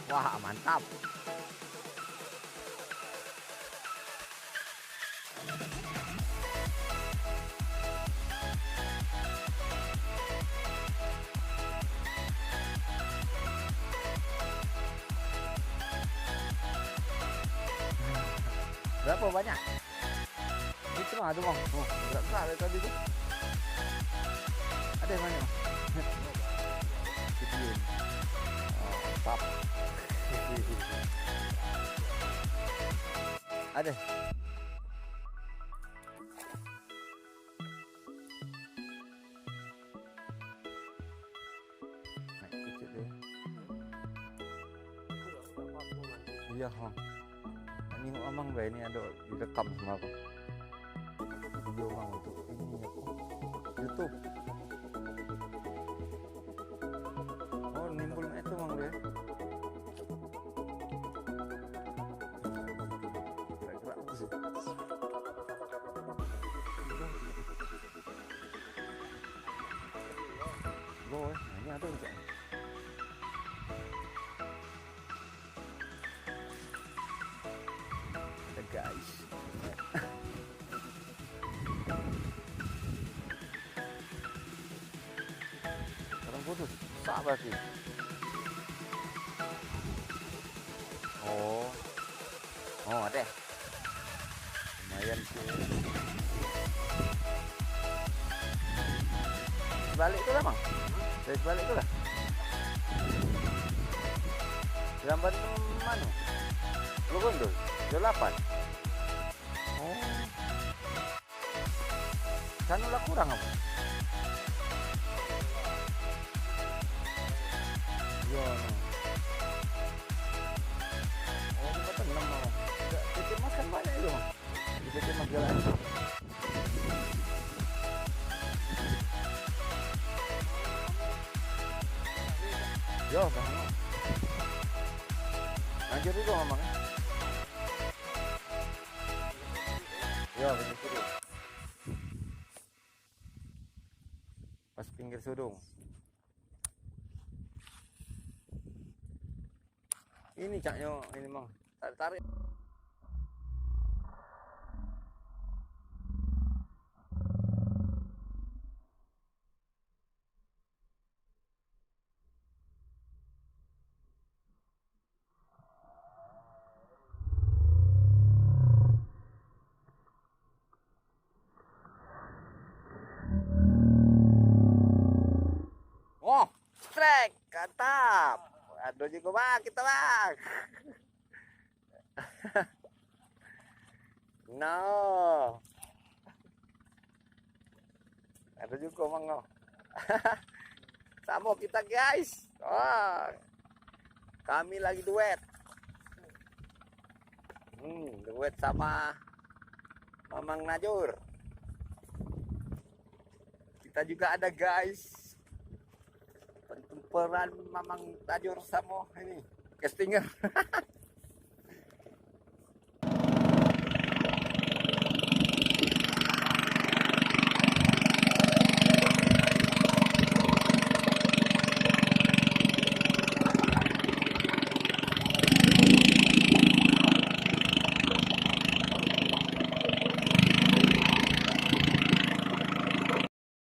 Wah, mantap. Berapa banyak? Itu mah, tuh, Bang. Oh, berat-berat dari tadi tuh. Ada yang mana? Kecil. Oh, mantap. Ada. Naik kecil deh. Iya, Bang. Ini mamang ini ada direkam sama aku. Video Bang untuk ini apa? YouTube. Oh, nimbul itu Bang dia. Gerak-gerak sih. Loh, ini ada enggak? Ada guys. Sekarang putus. Sabar sih. Oh. Oh, ada. Lumayan sih. Balik itu lah, Bang. Dari balik itu lah. Gambar mana? Lu gondol. Jam 8. Oh. Sana lah kurang apa? Iya. Oh, di kota 6 Bang. Kita makan banyak itu, Bang. Kita makan jalan. Yo, Bang. Najur juga Mamang. Yo, begitu dulu. Pas pinggir sudung. Ini caknya ini Mang. Tarik-tarik. Oh, strike, mantap. Aduh juga Bang, kita Bang. No. Ada juga Bang no. Sama kita guys. Oh, kami lagi duet. Duet sama Mamang Najur. Kita juga ada guys. Peran Mamang Najur sama ini castinger.